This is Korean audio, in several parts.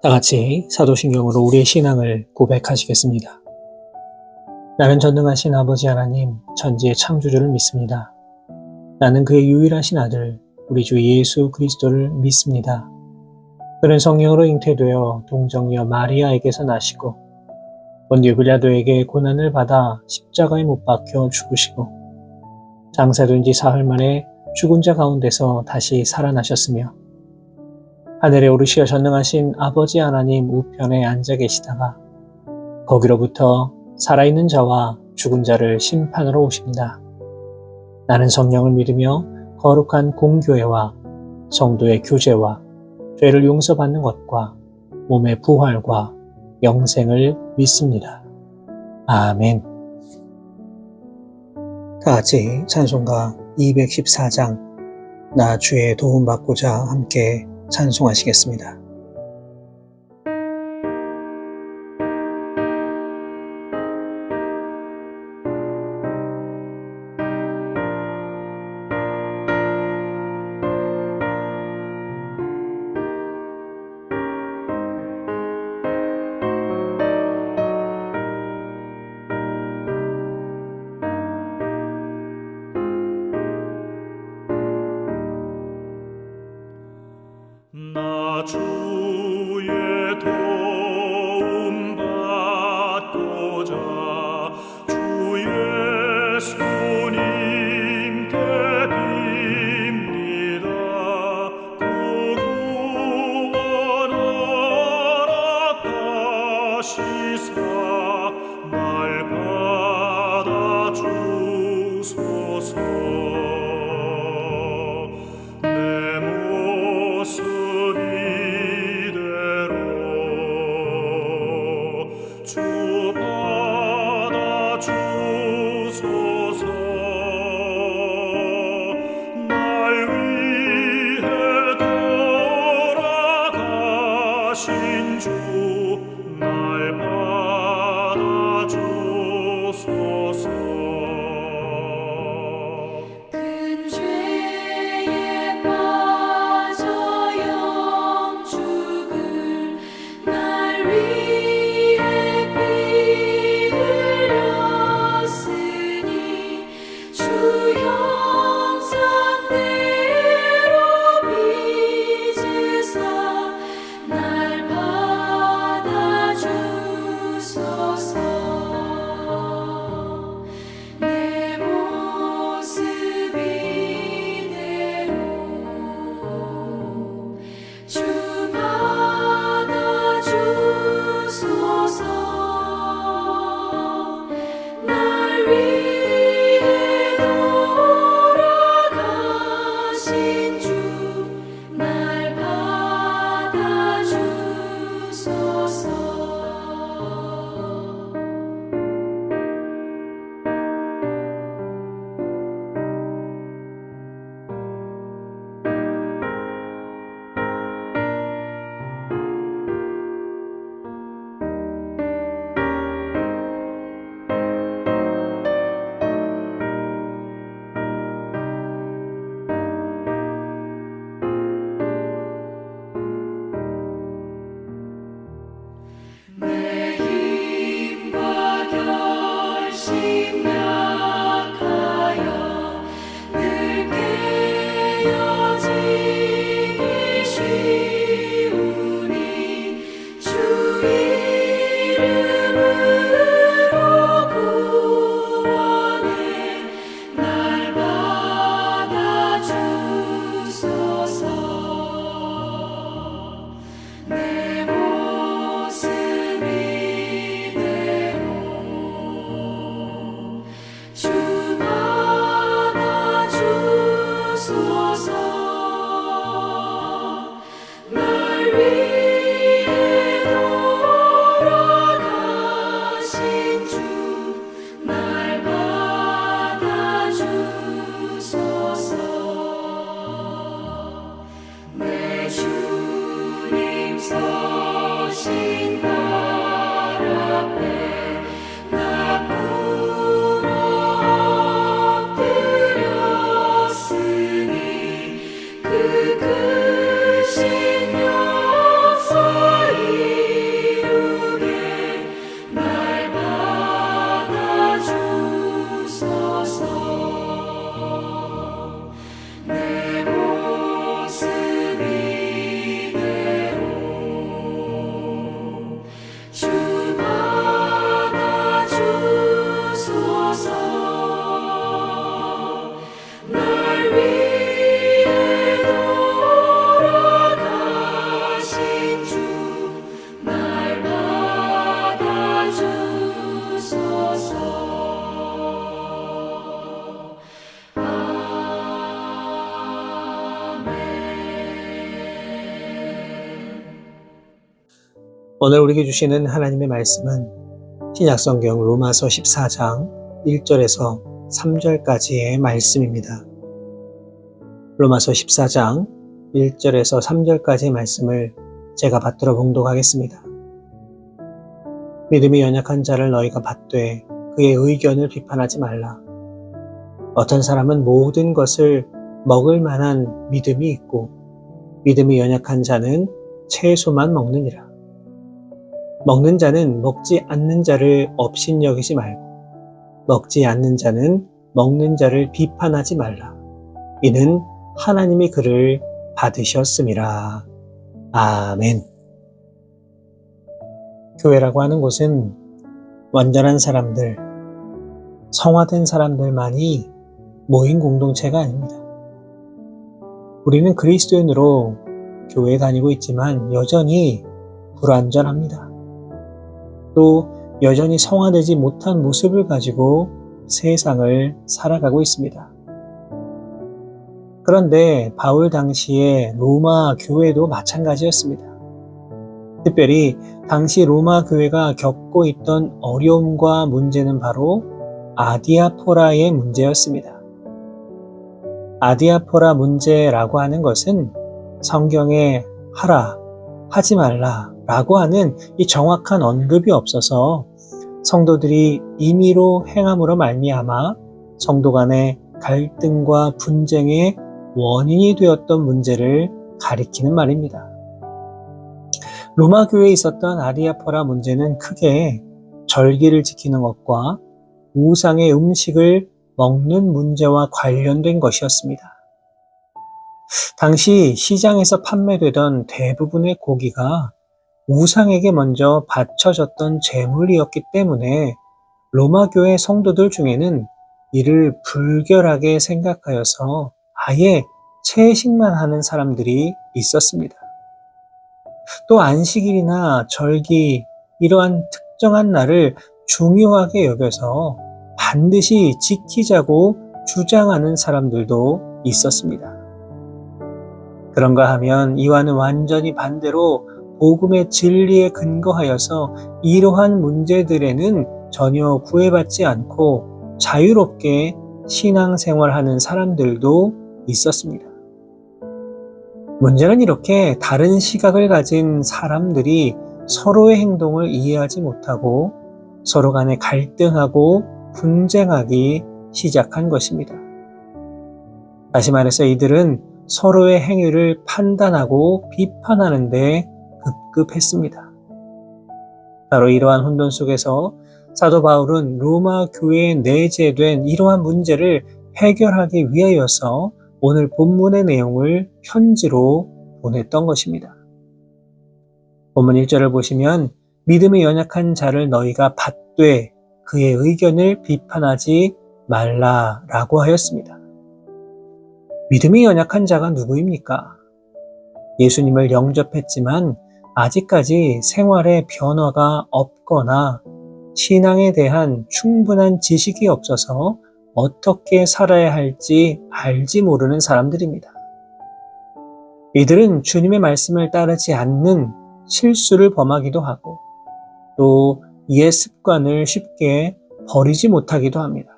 다 같이 사도신경으로 우리의 신앙을 고백하시겠습니다. 나는 전능하신 아버지 하나님, 천지의 창조주를 믿습니다. 나는 그의 유일하신 아들, 우리 주 예수 그리스도를 믿습니다. 그는 성령으로 잉태되어 동정녀 마리아에게서 나시고 본디오 빌라도에게 고난을 받아 십자가에 못 박혀 죽으시고 장사된 지 사흘 만에 죽은 자 가운데서 다시 살아나셨으며 하늘에 오르시어 전능하신 아버지 하나님 우편에 앉아 계시다가 거기로부터 살아있는 자와 죽은 자를 심판으로 오십니다. 나는 성령을 믿으며 거룩한 공교회와 성도의 교제와 죄를 용서받는 것과 몸의 부활과 영생을 믿습니다. 아멘. 다 같이 찬송가 214장 나 주의 도움받고자 함께 찬송하시겠습니다. 나 주의 도움 받고자 주의 손님께 빕니다. 그 구원하라 하시사 날 받아주소서. 주 받아주소서. 날 위해 돌아가신 주 날 받아주소서. 큰 죄에 빠져 영죽을 날 위해 피 흘렸으니 주 형상대로 빚으사 날 받아주소서. 내 모습 이대로 주 받아주소서. 날 위해 돌아가신 주 날 받아주소서. 내 힘과 결심 약하여 늘 깨어지기 쉬우니 주 이름으로 구원해 날 받아주소서. 내 모습 이대로 주 받아주소서. 날 위해 돌아가신 주 날 받아주소서. 내 주님 서신 발 앞에 나 꿇어 엎드렸으니 그 크신 오늘 우리에게 주시는 하나님의 말씀은 신약성경 로마서 14장 1절에서 3절까지의 말씀입니다. 로마서 14장 1절에서 3절까지의 말씀을 제가 받들어 봉독하겠습니다. 믿음이 연약한 자를 너희가 받되 그의 의견을 비판하지 말라. 어떤 사람은 모든 것을 먹을 만한 믿음이 있고 믿음이 연약한 자는 채소만 먹느니라. 먹는 자는 먹지 않는 자를 업신여기지 말고 먹지 않는 자는 먹는 자를 비판하지 말라. 이는 하나님이 그를 받으셨음이라. 아멘. 교회라고 하는 곳은 완전한 사람들, 성화된 사람들만이 모인 공동체가 아닙니다. 우리는 그리스도인으로 교회에 다니고 있지만 여전히 불완전합니다. 또 여전히 성화되지 못한 모습을 가지고 세상을 살아가고 있습니다. 그런데 바울 당시의 로마 교회도 마찬가지였습니다. 특별히 당시 로마 교회가 겪고 있던 어려움과 문제는 바로 아디아포라의 문제였습니다. 아디아포라 문제라고 하는 것은 성경에 하라, 하지 말라 라고 하는 이 정확한 언급이 없어서 성도들이 임의로 행함으로 말미암아 성도 간의 갈등과 분쟁의 원인이 되었던 문제를 가리키는 말입니다. 로마 교회에 있었던 아디아포라 문제는 크게 절기를 지키는 것과 우상의 음식을 먹는 문제와 관련된 것이었습니다. 당시 시장에서 판매되던 대부분의 고기가 우상에게 먼저 바쳐졌던 제물이었기 때문에 로마 교회 성도들 중에는 이를 불결하게 생각하여서 아예 채식만 하는 사람들이 있었습니다. 또 안식일이나 절기, 이러한 특정한 날을 중요하게 여겨서 반드시 지키자고 주장하는 사람들도 있었습니다. 그런가 하면 이와는 완전히 반대로 복음의 진리에 근거하여서 이러한 문제들에는 전혀 구애받지 않고 자유롭게 신앙생활하는 사람들도 있었습니다. 문제는 이렇게 다른 시각을 가진 사람들이 서로의 행동을 이해하지 못하고 서로 간에 갈등하고 분쟁하기 시작한 것입니다. 다시 말해서 이들은 서로의 행위를 판단하고 비판하는 데 급급했습니다. 바로 이러한 혼돈 속에서 사도 바울은 로마 교회에 내재된 이러한 문제를 해결하기 위하여서 오늘 본문의 내용을 편지로 보냈던 것입니다. 본문 1절을 보시면 믿음이 연약한 자를 너희가 받되 그의 의견을 비판하지 말라라고 하였습니다. 믿음이 연약한 자가 누구입니까? 예수님을 영접했지만 아직까지 생활에 변화가 없거나 신앙에 대한 충분한 지식이 없어서 어떻게 살아야 할지 알지 모르는 사람들입니다. 이들은 주님의 말씀을 따르지 않는 실수를 범하기도 하고 또 옛 습관을 쉽게 버리지 못하기도 합니다.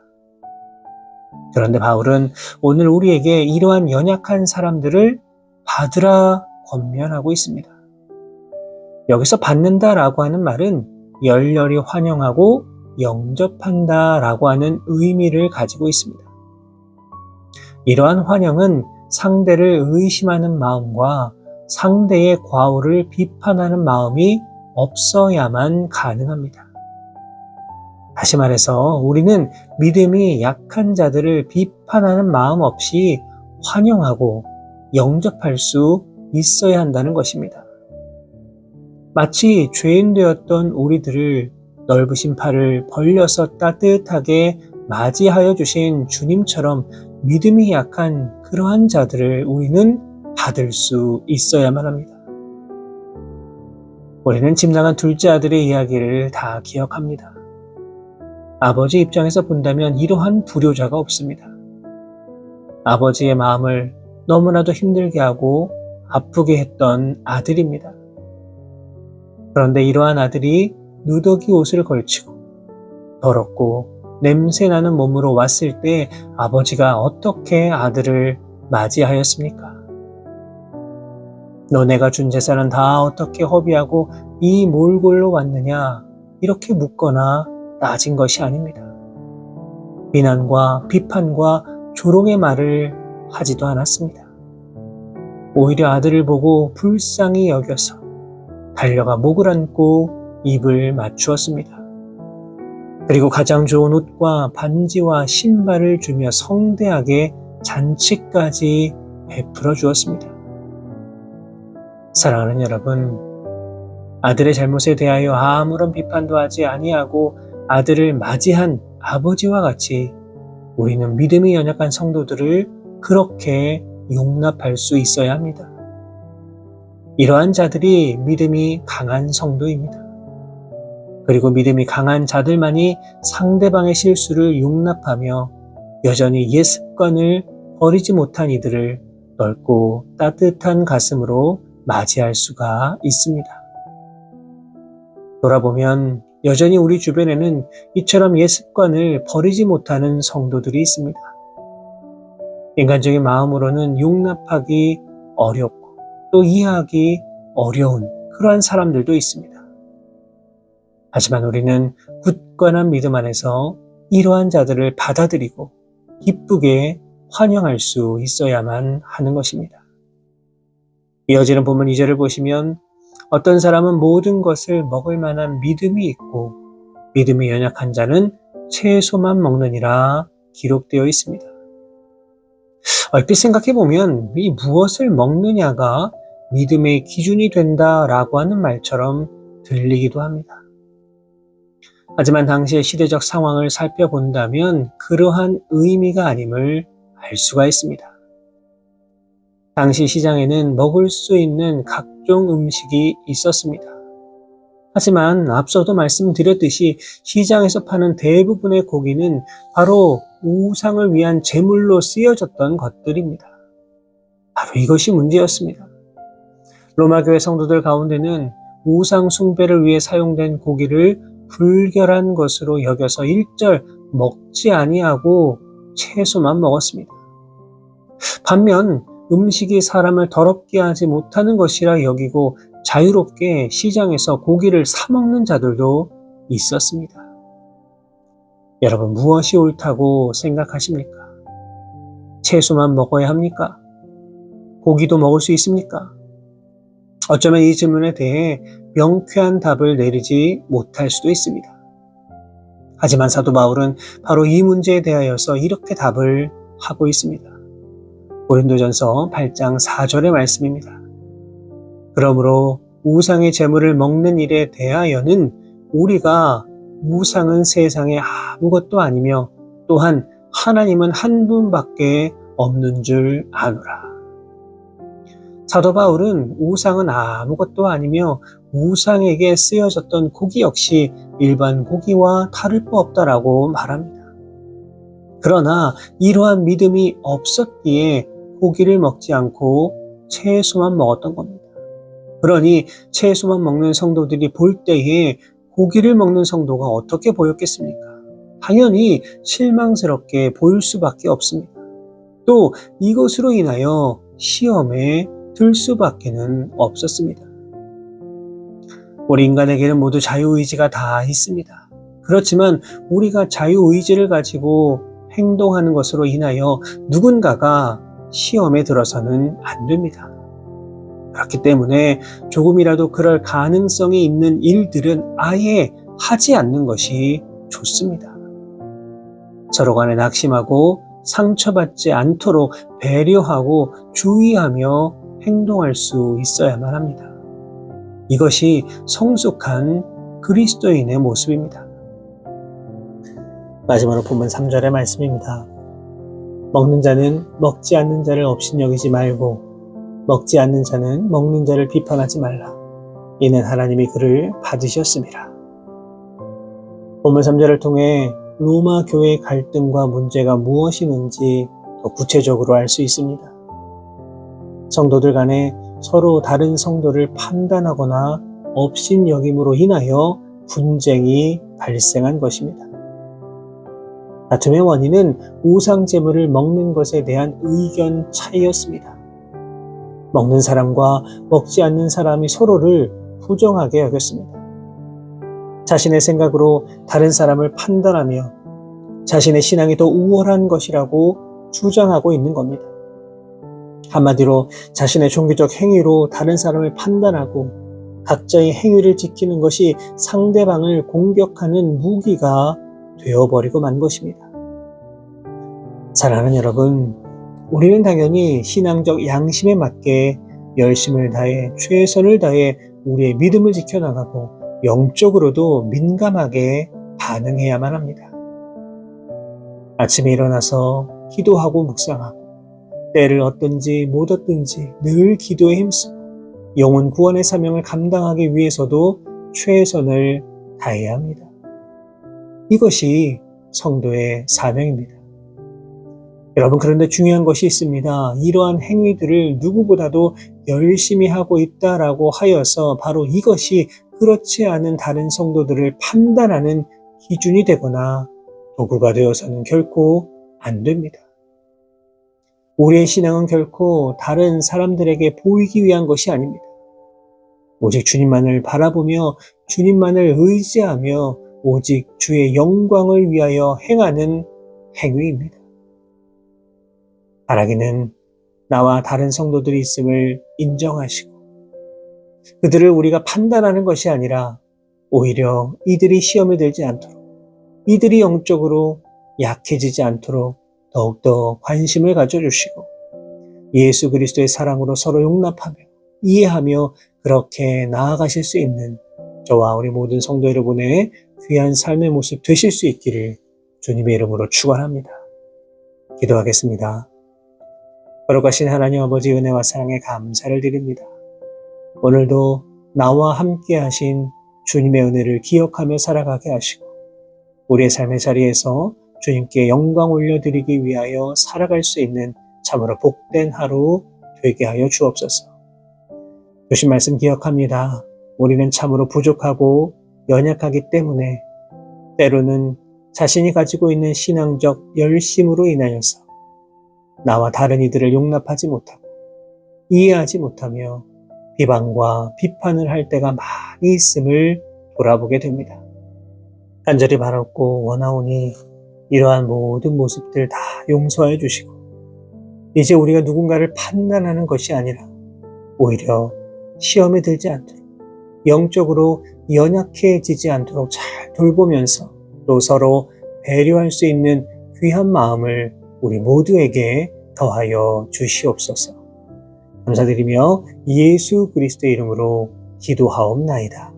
그런데 바울은 오늘 우리에게 이러한 연약한 사람들을 받으라 권면하고 있습니다. 여기서 받는다라고 하는 말은 열렬히 환영하고 영접한다라고 하는 의미를 가지고 있습니다. 이러한 환영은 상대를 의심하는 마음과 상대의 과오를 비판하는 마음이 없어야만 가능합니다. 다시 말해서 우리는 믿음이 약한 자들을 비판하는 마음 없이 환영하고 영접할 수 있어야 한다는 것입니다. 마치 죄인 되었던 우리들을 넓으신 팔을 벌려서 따뜻하게 맞이하여 주신 주님처럼 믿음이 약한 그러한 자들을 우리는 받을 수 있어야만 합니다. 우리는 집 나간 둘째 아들의 이야기를 다 기억합니다. 아버지 입장에서 본다면 이러한 불효자가 없습니다. 아버지의 마음을 너무나도 힘들게 하고 아프게 했던 아들입니다. 그런데 이러한 아들이 누더기 옷을 걸치고 더럽고 냄새나는 몸으로 왔을 때 아버지가 어떻게 아들을 맞이하였습니까? 너네가 준 재산은 다 어떻게 허비하고 이 몰골로 왔느냐? 이렇게 묻거나 따진 것이 아닙니다. 비난과 비판과 조롱의 말을 하지도 않았습니다. 오히려 아들을 보고 불쌍히 여겨서 달려가 목을 안고 입을 맞추었습니다. 그리고 가장 좋은 옷과 반지와 신발을 주며 성대하게 잔치까지 베풀어 주었습니다. 사랑하는 여러분, 아들의 잘못에 대하여 아무런 비판도 하지 아니하고 아들을 맞이한 아버지와 같이 우리는 믿음이 연약한 성도들을 그렇게 용납할 수 있어야 합니다. 이러한 자들이 믿음이 강한 성도입니다. 그리고 믿음이 강한 자들만이 상대방의 실수를 용납하며 여전히 옛 습관을 버리지 못한 이들을 넓고 따뜻한 가슴으로 맞이할 수가 있습니다. 돌아보면 여전히 우리 주변에는 이처럼 옛 습관을 버리지 못하는 성도들이 있습니다. 인간적인 마음으로는 용납하기 어렵고 또 이해하기 어려운 그러한 사람들도 있습니다. 하지만 우리는 굳건한 믿음 안에서 이러한 자들을 받아들이고 기쁘게 환영할 수 있어야만 하는 것입니다. 이어지는 본문 2절을 보시면 어떤 사람은 모든 것을 먹을 만한 믿음이 있고 믿음이 연약한 자는 채소만 먹느니라 기록되어 있습니다. 얼핏 생각해보면 이 무엇을 먹느냐가 믿음의 기준이 된다라고 하는 말처럼 들리기도 합니다. 하지만 당시의 시대적 상황을 살펴본다면 그러한 의미가 아님을 알 수가 있습니다. 당시 시장에는 먹을 수 있는 각종 음식이 있었습니다. 하지만 앞서도 말씀드렸듯이 시장에서 파는 대부분의 고기는 바로 우상을 위한 제물로 쓰여졌던 것들입니다. 바로 이것이 문제였습니다. 로마교회 성도들 가운데는 우상 숭배를 위해 사용된 고기를 불결한 것으로 여겨서 일절 먹지 아니하고 채소만 먹었습니다. 반면 음식이 사람을 더럽게 하지 못하는 것이라 여기고 자유롭게 시장에서 고기를 사 먹는 자들도 있었습니다. 여러분, 무엇이 옳다고 생각하십니까? 채소만 먹어야 합니까? 고기도 먹을 수 있습니까? 어쩌면 이 질문에 대해 명쾌한 답을 내리지 못할 수도 있습니다. 하지만 사도 바울은 바로 이 문제에 대하여서 이렇게 답을 하고 있습니다. 고린도전서 8장 4절의 말씀입니다. 그러므로 우상의 제물을 먹는 일에 대하여는 우리가 우상은 세상에 아무것도 아니며 또한 하나님은 한 분밖에 없는 줄 아노라. 사도 바울은 우상은 아무것도 아니며 우상에게 쓰여졌던 고기 역시 일반 고기와 다를 바 없다라고 말합니다. 그러나 이러한 믿음이 없었기에 고기를 먹지 않고 채소만 먹었던 겁니다. 그러니 채소만 먹는 성도들이 볼 때에 고기를 먹는 성도가 어떻게 보였겠습니까? 당연히 실망스럽게 보일 수밖에 없습니다. 또 이것으로 인하여 시험에 들 수밖에는 없었습니다. 우리 인간에게는 모두 자유의지가 다 있습니다. 그렇지만 우리가 자유의지를 가지고 행동하는 것으로 인하여 누군가가 시험에 들어서는 안 됩니다. 그렇기 때문에 조금이라도 그럴 가능성이 있는 일들은 아예 하지 않는 것이 좋습니다. 서로 간에 낙심하고 상처받지 않도록 배려하고 주의하며 행동할 수 있어야만 합니다. 이것이 성숙한 그리스도인의 모습입니다. 마지막으로 본문 3절의 말씀입니다. 먹는 자는 먹지 않는 자를 업신여기지 말고 먹지 않는 자는 먹는 자를 비판하지 말라. 이는 하나님이 그를 받으셨음이라. 본문 3절을 통해 로마 교회의 갈등과 문제가 무엇이는지 더 구체적으로 알 수 있습니다. 성도들 간에 서로 다른 성도를 판단하거나 업신여김으로 인하여 분쟁이 발생한 것입니다. 다툼의 원인은 우상제물을 먹는 것에 대한 의견 차이였습니다. 먹는 사람과 먹지 않는 사람이 서로를 부정하게 여겼습니다. 자신의 생각으로 다른 사람을 판단하며 자신의 신앙이 더 우월한 것이라고 주장하고 있는 겁니다. 한마디로 자신의 종교적 행위로 다른 사람을 판단하고 각자의 행위를 지키는 것이 상대방을 공격하는 무기가 되어버리고 만 것입니다. 사랑하는 여러분, 우리는 당연히 신앙적 양심에 맞게 열심을 다해 최선을 다해 우리의 믿음을 지켜나가고 영적으로도 민감하게 반응해야만 합니다. 아침에 일어나서 기도하고 묵상하고 때를 얻든지 못 얻든지 늘 기도에 힘쓰고 영혼 구원의 사명을 감당하기 위해서도 최선을 다해야 합니다. 이것이 성도의 사명입니다. 여러분, 그런데 중요한 것이 있습니다. 이러한 행위들을 누구보다도 열심히 하고 있다라고 하여서 바로 이것이 그렇지 않은 다른 성도들을 판단하는 기준이 되거나 도구가 되어서는 결코 안 됩니다. 우리의 신앙은 결코 다른 사람들에게 보이기 위한 것이 아닙니다. 오직 주님만을 바라보며 주님만을 의지하며 오직 주의 영광을 위하여 행하는 행위입니다. 바라기는 나와 다른 성도들이 있음을 인정하시고 그들을 우리가 판단하는 것이 아니라 오히려 이들이 시험에 들지 않도록 이들이 영적으로 약해지지 않도록 더욱더 관심을 가져주시고 예수 그리스도의 사랑으로 서로 용납하며 이해하며 그렇게 나아가실 수 있는 저와 우리 모든 성도 여러분의 귀한 삶의 모습 되실 수 있기를 주님의 이름으로 축원합니다. 기도하겠습니다. 거룩하신 하나님 아버지 은혜와 사랑에 감사를 드립니다. 오늘도 나와 함께 하신 주님의 은혜를 기억하며 살아가게 하시고 우리의 삶의 자리에서 주님께 영광 올려드리기 위하여 살아갈 수 있는 참으로 복된 하루 되게 하여 주옵소서. 주신 말씀 기억합니다. 우리는 참으로 부족하고 연약하기 때문에 때로는 자신이 가지고 있는 신앙적 열심으로 인하여서 나와 다른 이들을 용납하지 못하고 이해하지 못하며 비방과 비판을 할 때가 많이 있음을 돌아보게 됩니다. 간절히 바랐고 원하오니 이러한 모든 모습들 다 용서해 주시고 이제 우리가 누군가를 판단하는 것이 아니라 오히려 시험에 들지 않도록 영적으로 연약해지지 않도록 잘 돌보면서 또 서로 배려할 수 있는 귀한 마음을 우리 모두에게 더하여 주시옵소서. 감사드리며 예수 그리스도의 이름으로 기도하옵나이다.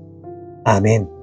아멘.